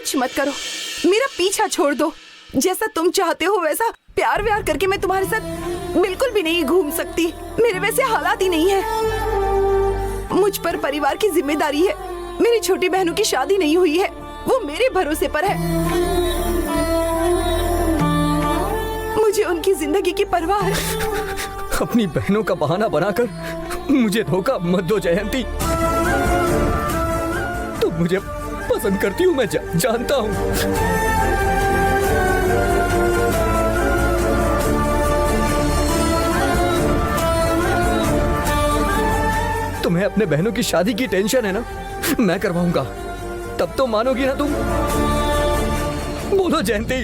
कुछ मत करो, मेरा पीछा छोड़ दो। जैसा तुम चाहते हो वैसा प्यार व्यार करके मैं तुम्हारे साथ बिल्कुल भी नहीं घूम सकती। मेरे वैसे हालात ही नहीं है। मुझ पर परिवार की जिम्मेदारी है। मेरी छोटी बहनों की शादी नहीं हुई है, वो मेरे भरोसे पर है। मुझे उनकी जिंदगी की परवाह है। अपनी बहनों का बहाना बनाकर मुझे धोखा मत दो जयंती। तुम मुझे पसंद करती हूँ, मैं जानता हूँ। तुम्हें अपने बहनों की शादी की टेंशन है ना, मैं करवाऊंगा, तब तो मानोगी ना तुम। बोलो जयंती।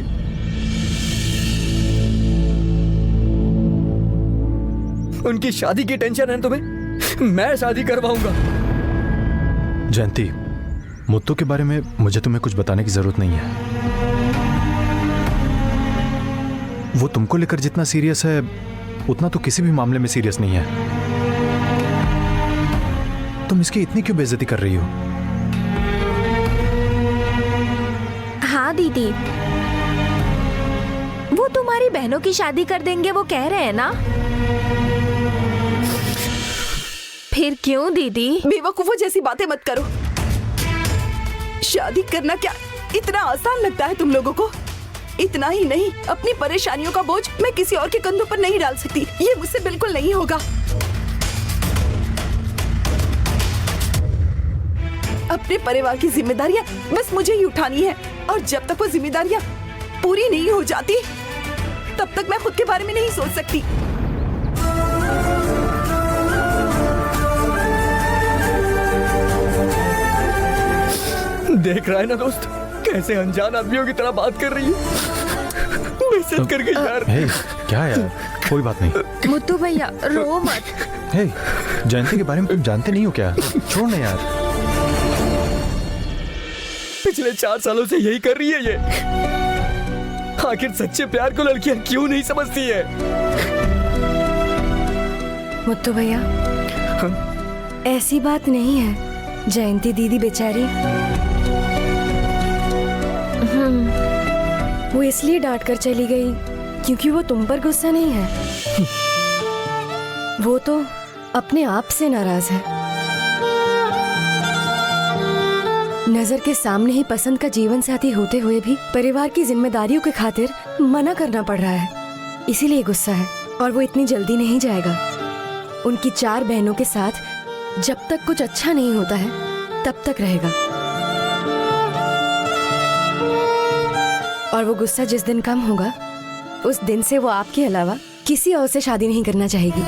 उनकी शादी की टेंशन है तुम्हें, मैं शादी करवाऊंगा। जयंती, मुत्तू के बारे में मुझे तुम्हें कुछ बताने की जरूरत नहीं है। वो तुमको लेकर जितना सीरियस है उतना तो किसी भी मामले में सीरियस नहीं है। तुम इसकी इतनी क्यों बेइज्जती कर रही हो? हाँ दीदी, वो तुम्हारी बहनों की शादी कर देंगे, वो कह रहे हैं ना। फिर क्यों दीदी? बेवकूफों जैसी बातें मत करो। शादी करना क्या इतना आसान लगता है तुम लोगों को? इतना ही नहीं, अपनी परेशानियों का बोझ मैं किसी और के कंधों पर नहीं डाल सकती। ये मुझसे बिल्कुल नहीं होगा। अपने परिवार की जिम्मेदारियां बस मुझे ही उठानी है, और जब तक वो जिम्मेदारियां पूरी नहीं हो जाती तब तक मैं खुद के बारे में नहीं सोच सकती। देख रहा है ना दोस्त, कैसे अनजान आदमियों की तरह बात कर रही है। बेइज्जत कर गई यार। हे, क्या यार, कोई बात नहीं। मुत्तू भैया रो मत। हे, जयंती के बारे में तुम जानते नहीं हो क्या? छोड़ ना यार। पिछले 4 सालों से यही कर रही है ये। आखिर सच्चे प्यार को लड़कियां क्यों नहीं समझती है? मुत्तू भैया, ऐसी बात नहीं है। जयंती दीदी बेचारी, वो इसलिए डांट कर चली गई क्योंकि वो तुम पर गुस्सा नहीं है। वो तो अपने आप से नाराज है। नजर के सामने ही पसंद का जीवन साथी होते हुए भी परिवार की जिम्मेदारियों के खातिर मना करना पड़ रहा है, इसीलिए गुस्सा है। और वो इतनी जल्दी नहीं जाएगा। उनकी 4 बहनों के साथ जब तक कुछ अच्छा नहीं होता है तब तक रहेगा। और वो गुस्सा जिस दिन कम होगा उस दिन से वो आपके अलावा किसी और से शादी नहीं करना चाहेगी।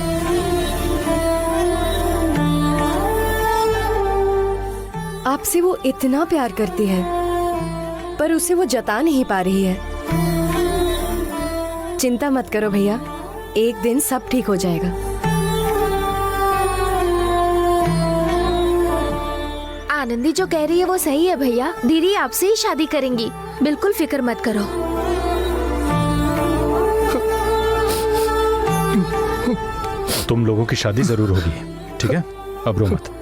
आपसे वो इतना प्यार करती है पर उसे वो जता नहीं पा रही है। चिंता मत करो भैया, एक दिन सब ठीक हो जाएगा। आनंदी जो कह रही है वो सही है भैया। दीदी आपसे ही शादी करेंगी, बिल्कुल फिक्र मत करो। तुम लोगों की शादी जरूर होगी, ठीक है? अब रो मत।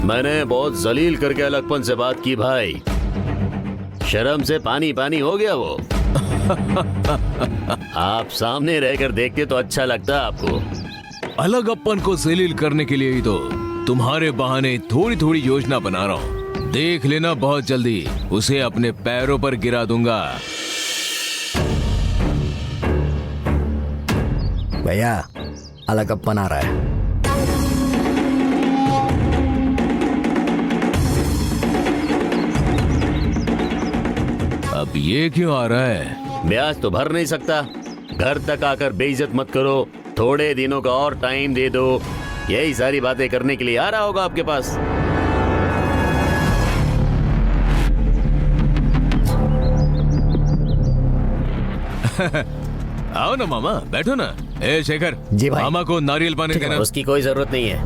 मैंने बहुत जलील करके अलगपन से बात की भाई, शर्म से पानी पानी हो गया वो। आप सामने रहकर देखते तो अच्छा लगता आपको। अलगप्पन को जलील करने के लिए ही तो तुम्हारे बहाने थोड़ी थोड़ी योजना बना रहा हूँ। देख लेना, बहुत जल्दी उसे अपने पैरों पर गिरा दूंगा। भैया, अलगप्पन आ रहा है। अब ये क्यों आ रहा है? ब्याज तो भर नहीं सकता, घर तक आकर बेइज्जत मत करो, थोड़े दिनों का और टाइम दे दो, यही सारी बातें करने के लिए आ रहा होगा आपके पास। आओ ना मामा, बैठो ना। ए शेखर, जी भाई। मामा को नारियल पानी देना। उसकी कोई जरूरत नहीं है।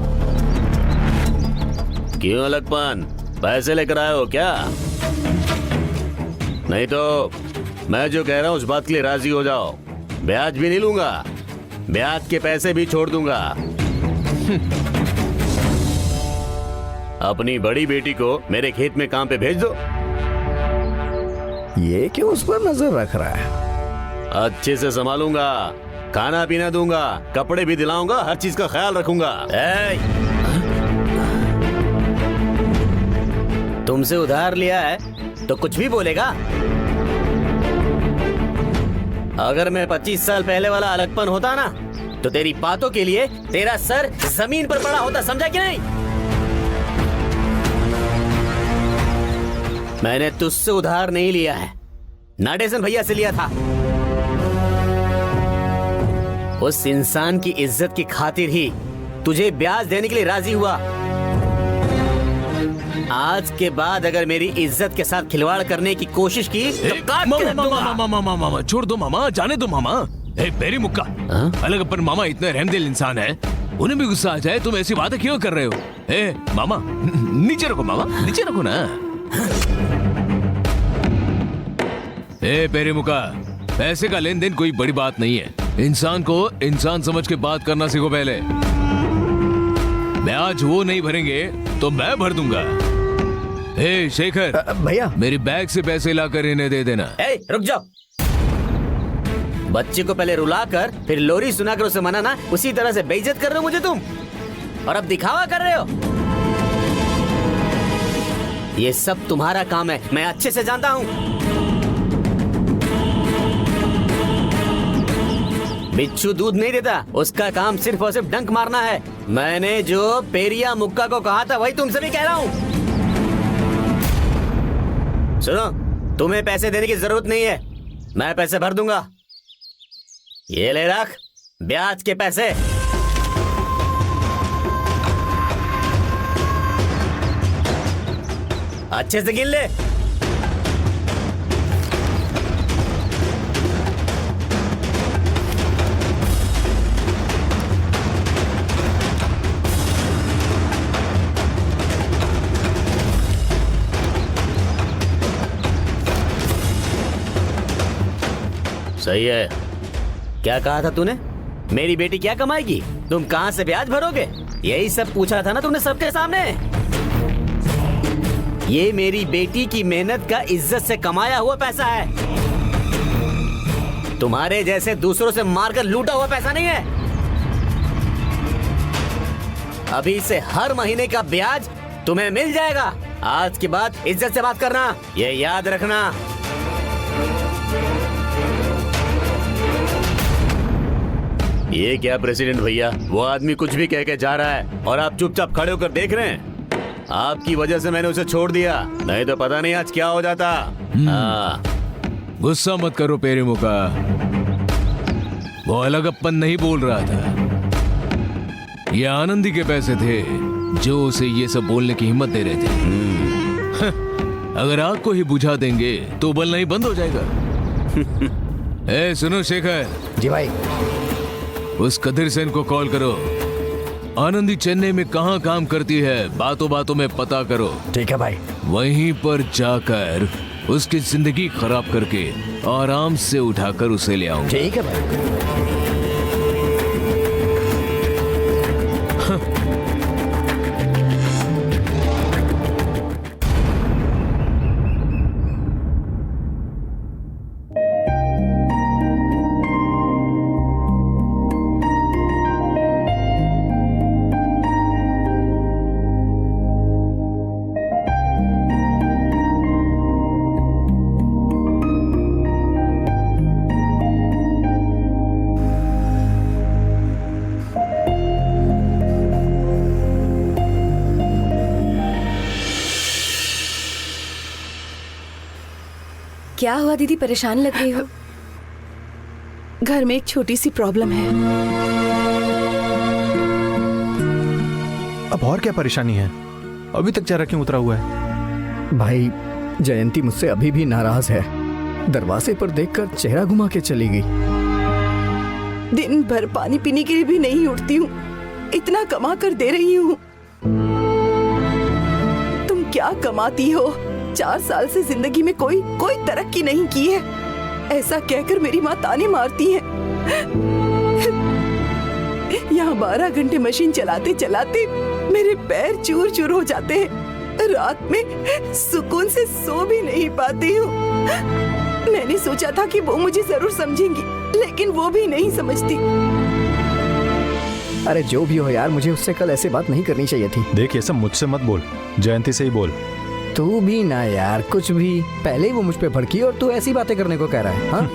क्यों अलगपन, पैसे लेकर आए हो क्या? नहीं तो मैं जो कह रहा हूँ उस बात के लिए राजी हो जाओ। ब्याज भी नहीं लूंगा, ब्याज के पैसे भी छोड़ दूंगा। अपनी बड़ी बेटी को मेरे खेत में काम पे भेज दो। ये क्यों उस पर नजर रख रहा है? अच्छे से संभालूंगा, खाना पीना दूंगा, कपड़े भी दिलाऊंगा, हर चीज का ख्याल रखूंगा। तुमसे उधार लिया है तो कुछ भी बोलेगा? अगर मैं 25 साल पहले वाला अलगपन होता ना तो तेरी बातों के लिए तेरा सर जमीन पर पड़ा होता, समझा कि नहीं? मैंने तुझसे उधार नहीं लिया है, नाडेसन भैया से लिया था। उस इंसान की इज्जत की खातिर ही तुझे ब्याज देने के लिए राजी हुआ। आज के बाद अगर मेरी इज्जत के साथ खिलवाड़ करने की कोशिश की तो काट के रख दूंगा। मामा छोड़ दो मामा, जाने दो मामा। बेरी मुक्का, अलगप्पन मामा इतने रहमदिल इंसान है, उन्हें भी गुस्सा आ जाए, तुम ऐसी बातें क्यों कर रहे हो? मामा नीचे रखो, मामा नीचे रखो ना। पेरी मुक्का, पैसे का लेन देन कोई बड़ी बात नहीं है। इंसान को इंसान समझ के बात करना सीखो पहले। ब्याज वो नहीं भरेंगे तो मैं भर दूंगा। शेखर भैया, मेरी बैग से पैसे लाकर इन्हें दे देना। रुक जाओ। बच्चे को पहले रुलाकर फिर लोरी सुनाकर उसे मनाना, उसी तरह से बेइज्जत कर रहे हो मुझे तुम, और अब दिखावा कर रहे हो। ये सब तुम्हारा काम है, मैं अच्छे से जानता हूँ। बिच्छू दूध नहीं देता, उसका काम सिर्फ और सिर्फ डंक मारना है। मैंने जो पेरिया मुक्का को कहा था वही तुमसे भी कह रहा हूँ। सुनो, तुम्हें पैसे देने की जरूरत नहीं है, मैं पैसे भर दूंगा। ये ले रख, ब्याज के पैसे। अच्छे से गिन ले। सही है। क्या कहा था तूने? मेरी बेटी क्या कमाएगी? तुम कहां से ब्याज भरोगे? यही सब पूछा था ना तुमने सबके सामने। ये मेरी बेटी की मेहनत का इज्जत से कमाया हुआ पैसा है, तुम्हारे जैसे दूसरों से मारकर लूटा हुआ पैसा नहीं है। अभी से हर महीने का ब्याज तुम्हें मिल जाएगा। आज के बाद इज्जत से बात करना, ये याद रखना। ये क्या प्रेसिडेंट भैया, वो आदमी कुछ भी कह के जा रहा है और आप चुपचाप खड़े होकर देख रहे हैं। आपकी वजह से मैंने उसे छोड़ दिया, नहीं तो पता नहीं आज क्या हो जाता। गुस्सा मत करो पेरी मुक्का, वो अलगप्पन नहीं बोल रहा था। ये आनंदी के पैसे थे जो उसे ये सब बोलने की हिम्मत दे रहे थे। अगर आग को ही बुझा देंगे तो उबलना ही बंद हो जाएगा। सुनो शेखर जी भाई, उस कदीर सेन को कॉल करो। आनंदी चेन्नई में कहाँ काम करती है, बातों बातों में पता करो। ठीक है भाई। वहीं पर जाकर उसकी जिंदगी खराब करके आराम से उठाकर उसे ले आऊंगा। ठीक है भाई। क्या हुआ दीदी, परेशान लग रही हो? घर में एक छोटी सी प्रॉब्लम है। अब और क्या परेशानी है? अभी तक चेहरा क्यों उतरा हुआ है? भाई, जयंती मुझसे अभी भी नाराज है। दरवाजे पर देखकर चेहरा घुमा के चली गई। दिन भर पानी पीने के लिए भी नहीं उठती हूँ, इतना कमा कर दे रही हूँ। तुम क्या कमाती हो? 4 साल से जिंदगी में कोई तरक्की नहीं की है। ऐसा कहकर मेरी माँ ताने मारती है। यहाँ 12 घंटे मशीन चलाते चलाते मेरे पैर चूर चूर हो जाते हैं। रात में सुकून से सो भी नहीं पाती हूँ। मैंने सोचा था कि वो मुझे जरूर समझेंगी, लेकिन वो भी नहीं समझती। अरे जो भी हो यार, मुझे उससे कल ऐसे बात नहीं करनी चाहिए थी। देख ये सब मुझसे मत बोल, जयंती से ही बोल। तू भी ना यार, कुछ भी। पहले ही वो मुझ पे भड़की और तू ऐसी बातें करने को कह रहा है। हाँ?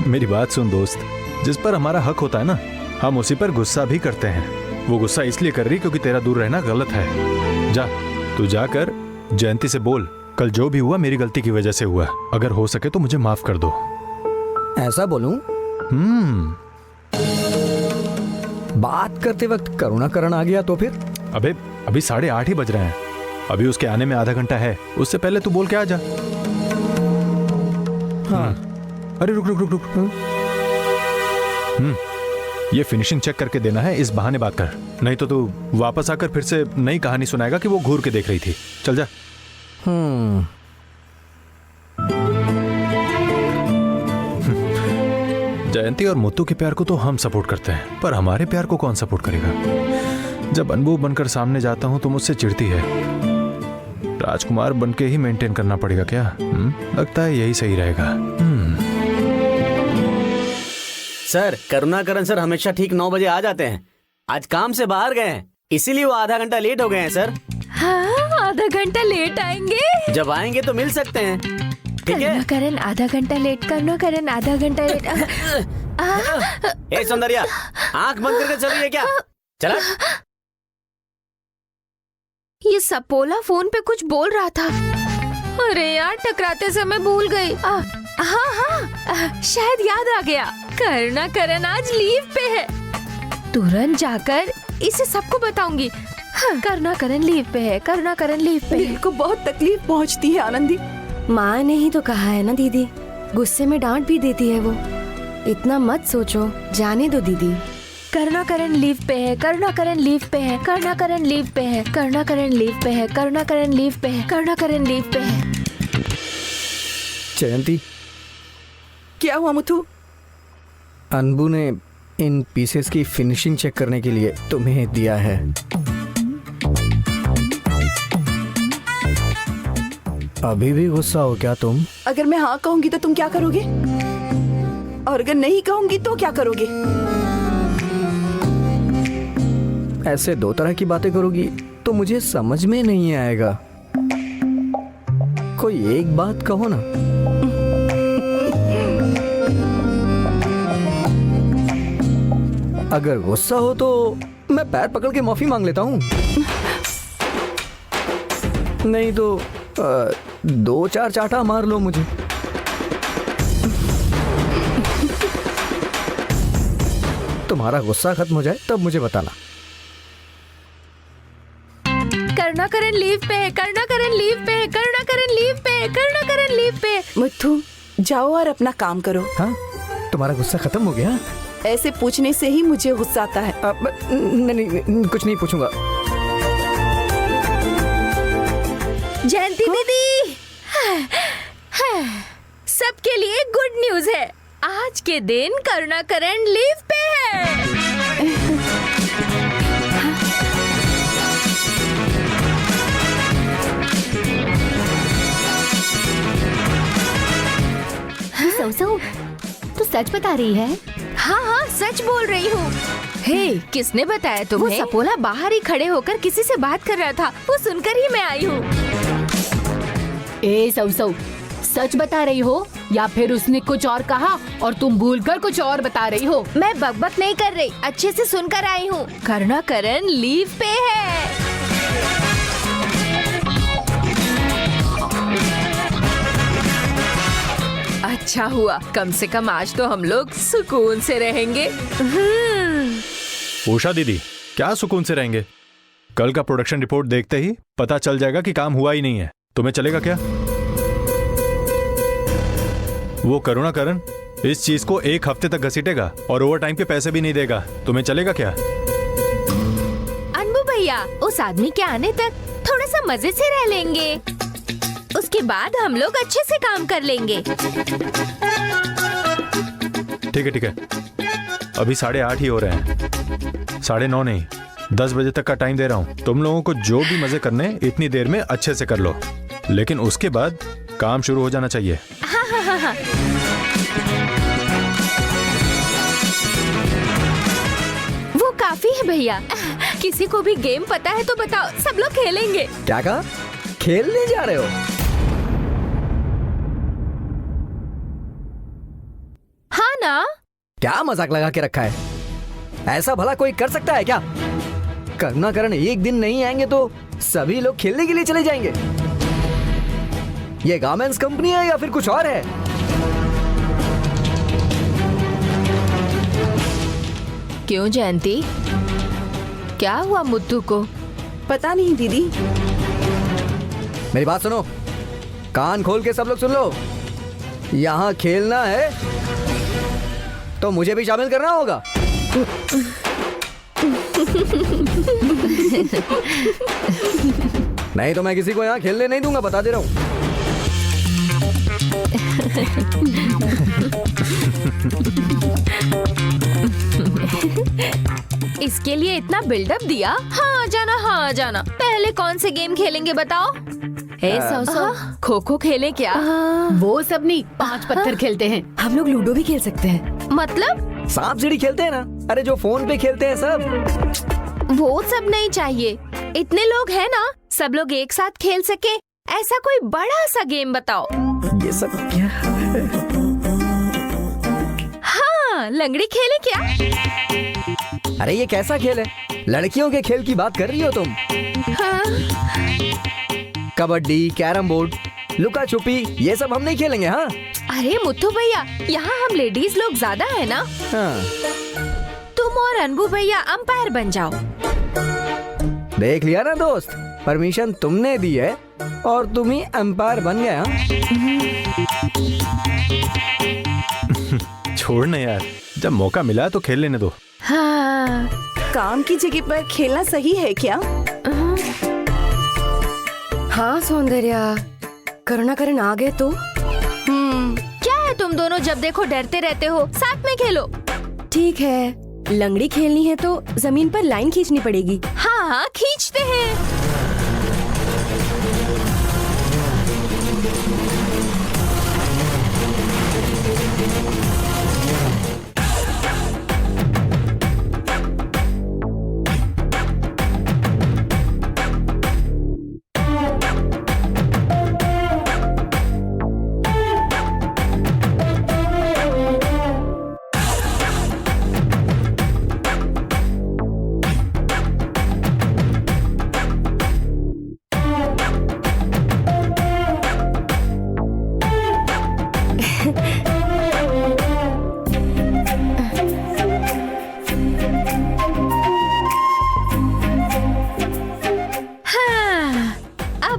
मेरी बात सुन दोस्त, जिस पर हमारा हक होता है ना, हम उसी पर गुस्सा भी करते हैं। वो गुस्सा इसलिए कर रही क्योंकि तेरा दूर रहना गलत है। जा, तू जाकर जयंती से बोल, कल जो भी हुआ मेरी गलती की वजह से हुआ। अगर हो सके तो मुझे माफ कर दो। ऐसा बोलूं? बात करते वक्त करुणाकरण आ गया तो फिर? अबे अभी 8:30 ही बज रहे हैं, अभी उसके आने में आधा घंटा है। उससे पहले तू बोल के आ जा। हाँ। अरे रुक रुक रुक रुक। ये फिनिशिंग चेक करके देना है, इस बहाने बात कर, नहीं तो तू वापस आकर फिर से नई कहानी सुनाएगा कि वो घूर के देख रही थी। चल जा। जयंती और मुत्तू के प्यार को तो हम सपोर्ट करते हैं, पर हमारे प्यार को कौन सपोर्ट करेगा? जब अनबू बनकर सामने जाता हूं तो मुझसे चिढ़ती है। राजकुमार बनके ही मेंटेन करना पड़ेगा क्या? लगता है यही सही रहेगा। सर, करुणाकरण सर हमेशा ठीक 9 बजे आ जाते हैं। आज काम से बाहर गए हैं, इसीलिए वो आधा घंटा लेट हो गए हैं सर। हाँ, आधा घंटा लेट आएंगे। जब आएंगे तो मिल सकते हैं, ठीक है? करण आधा घंटा लेट करना, करण आधा घंटा लेट। ए सौंदर्या, आंख बंद करके चल रही है क्या? चला। ये सपोला फोन पे कुछ बोल रहा था। अरे यार, टकराते समय भूल गई। हाँ, शायद याद आ गया। करुणाकरण आज लीव पे है। तुरंत जाकर इसे सबको बताऊंगी। हाँ, करुणाकरण लीव पे है, करुणाकरण लीव पे है। दिल को बहुत तकलीफ पहुंचती है आनंदी। माँ ने ही तो कहा है ना दीदी, गुस्से में डांट भी देती है वो। इतना मत सोचो, जाने दो दीदी। करुणाकरण लीव पे है, करुणाकरण लीव पे है, करुणाकरण लीव पे है, करुणाकरण लीव पे है, करुणाकरण लीव पे है, करुणाकरण लीव पे है। जयंती, क्या हुआ मुथु? अनबू ने इन पीसेस की फिनिशिंग चेक करने के लिए तुम्हें दिया है। अभी भी गुस्सा हो क्या तुम? अगर मैं हाँ कहूंगी तो तुम क्या करोगे? और अगर नहीं कहूंगी तो क्या करोगे? ऐसे 2 तरह की बातें करोगी तो मुझे समझ में नहीं आएगा। कोई एक बात कहो ना। अगर गुस्सा हो तो मैं पैर पकड़ के माफी मांग लेता हूँ, नहीं तो 2-4 चाटा मार लो मुझे। तुम्हारा गुस्सा खत्म हो जाए तब मुझे बताना। करुणाकरण लीव पे है, करुणाकरण लीव पे है, करुणाकरण लीव पे है, करुणाकरण लीव पे है। मुथु, जाओ और अपना काम करो। हाँ, तुम्हारा गुस्सा खत्म हो गया? ऐसे पूछने से ही मुझे गुस्सा आता है। नहीं, कुछ नहीं पूछूंगा। जयंती दीदी, सबके लिए गुड न्यूज है। आज के दिन करुणाकरण लीव पे है। सौ तू सच बता रही है? हाँ, सच बोल रही हूँ। हे, किसने बताया तुम्हें? वो सपोला बाहर ही खड़े होकर किसी से बात कर रहा था, वो सुनकर ही मैं आई हूँ। ए सौ सच बता रही हो या फिर उसने कुछ और कहा और तुम भूलकर कुछ और बता रही हो? मैं बकबक नहीं कर रही, अच्छे से सुनकर आई हूँ। करुणाकरण लीव पे है। अच्छा हुआ, कम से कम आज तो हम लोग सुकून से रहेंगे। उषा दीदी, क्या सुकून से रहेंगे? कल का प्रोडक्शन रिपोर्ट देखते ही पता चल जाएगा कि काम हुआ ही नहीं है। तुम्हें चलेगा क्या? वो करुणाकरण इस चीज को 1 हफ्ते तक घसीटेगा और ओवर टाइम के पैसे भी नहीं देगा। तुम्हें चलेगा क्या? अनबू भैया, उस आदमी के आने तक थोड़ा सा मजे से रह लेंगे, उसके बाद हम लोग अच्छे से काम कर लेंगे। ठीक है, अभी 8:30 ही हो रहे हैं, 9:30 नहीं, 10 बजे तक का टाइम दे रहा हूँ। तुम लोगों को जो भी मजे करने इतनी देर में अच्छे से कर लो, लेकिन उसके बाद काम शुरू हो जाना चाहिए। हाँ। वो काफी है भैया। किसी को भी गेम पता है तो बताओ, सब लोग खेलेंगे। क्या कहा? खेलने जा रहे हो? हाँ ना। क्या मजाक लगा के रखा है? ऐसा भला कोई कर सकता है क्या? करुणाकरण एक दिन नहीं आएंगे तो सभी लोग खेलने के लिए चले जाएंगे। ये गारमेंट्स कंपनी है या फिर कुछ और है? क्यों जयंती, क्या हुआ मुद्दू को? पता नहीं दीदी। मेरी बात सुनो, कान खोल के सब लोग सुन लो। यहाँ खेलना है तो मुझे भी शामिल करना होगा। नहीं तो मैं किसी को यहाँ खेलने नहीं दूंगा, बता दे रहा हूँ। इसके लिए इतना बिल्डअप दिया? हाँ जाना। पहले कौन से गेम खेलेंगे बताओ? सौ खो खो खेले क्या? वो सब नहीं, 5 पत्थर खेलते हैं। हम लोग लूडो भी खेल सकते हैं। मतलब सांप सीढ़ी खेलते हैं ना? अरे जो फोन पे खेलते हैं सब। वो सब नहीं चाहिए, इतने लोग हैं ना, सब लोग एक साथ खेल सके ऐसा कोई बड़ा सा गेम बताओ। ये सब क्या? हाँ, लंगड़ी खेले क्या? अरे ये कैसा खेल है? लड़कियों के खेल की बात कर रही हो तुम? हाँ। कबड्डी, कैरम बोर्ड, लुका छुपी, ये सब हम नहीं खेलेंगे। हाँ अरे मुथु भैया, यहाँ हम लेडीज लोग ज्यादा है ना। हाँ। तुम और अनबू भैया अंपायर बन जाओ। देख लिया ना दोस्त, परमिशन तुमने दी है और तुम ही अंपायर बन गए। छोड़ ना यार, जब मौका मिला तो खेल लेने दो। हाँ। काम की जगह पर खेलना सही है क्या? हाँ सौंदर्या, करुणाकरण आ गए तो? क्या है तुम दोनों जब देखो डरते रहते हो, साथ में खेलो। ठीक है, लंगड़ी खेलनी है तो जमीन पर लाइन खींचनी पड़ेगी। हाँ खींचते हैं।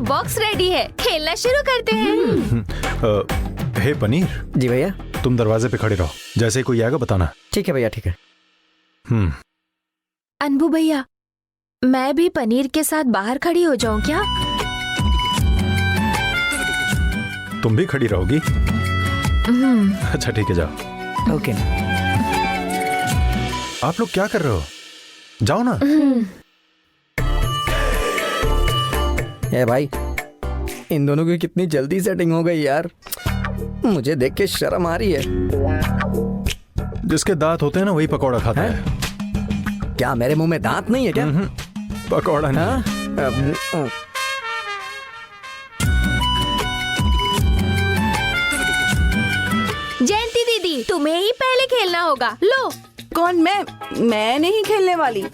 बॉक्स रेडी है, खेलना शुरू करते हैं। हे पनीर। जी भैया। तुम दरवाजे पे खड़े रहो, जैसे ही कोई आएगा बताना। ठीक है भैया, ठीक है। अनबू भैया, मैं भी पनीर के साथ बाहर खड़ी हो जाऊं क्या? तुम भी खड़ी रहोगी? अच्छा ठीक है, जाओ। ओके। आप लोग क्या कर रहे हो? जाओ ना। ए भाई, इन दोनों की कितनी जल्दी सेटिंग हो गई यार, मुझे देख के शर्म आ रही है। जिसके दांत होते हैं ना वही पकौड़ा खाता है। क्या मेरे मुंह में दांत नहीं है क्या? पकौड़ा नहीं। जयंती दीदी, तुम्हें ही पहले खेलना होगा। लो। कौन? मैं नहीं खेलने वाली।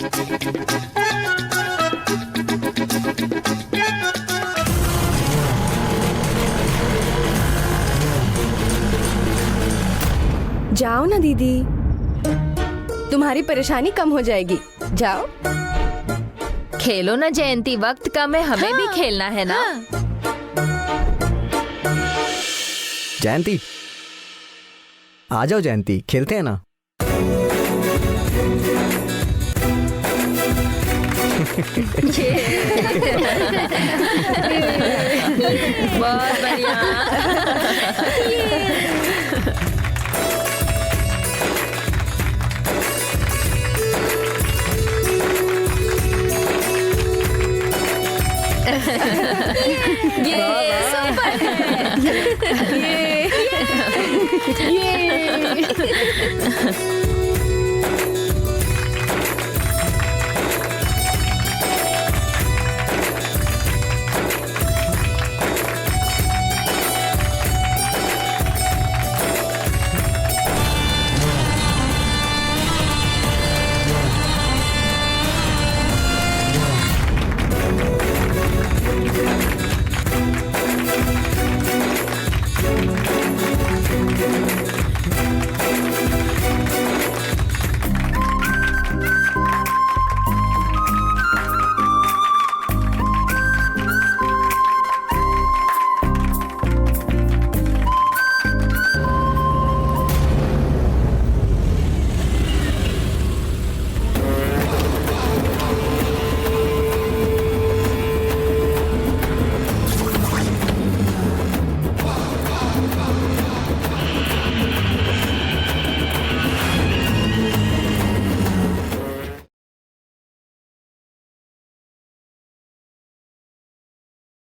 जाओ ना दीदी, तुम्हारी परेशानी कम हो जाएगी। जाओ खेलो ना जयंती, वक्त कम है, हमें भी खेलना है ना। जयंती, आ जाओ जयंती, खेलते हैं ना। बहुत बढ़िया। है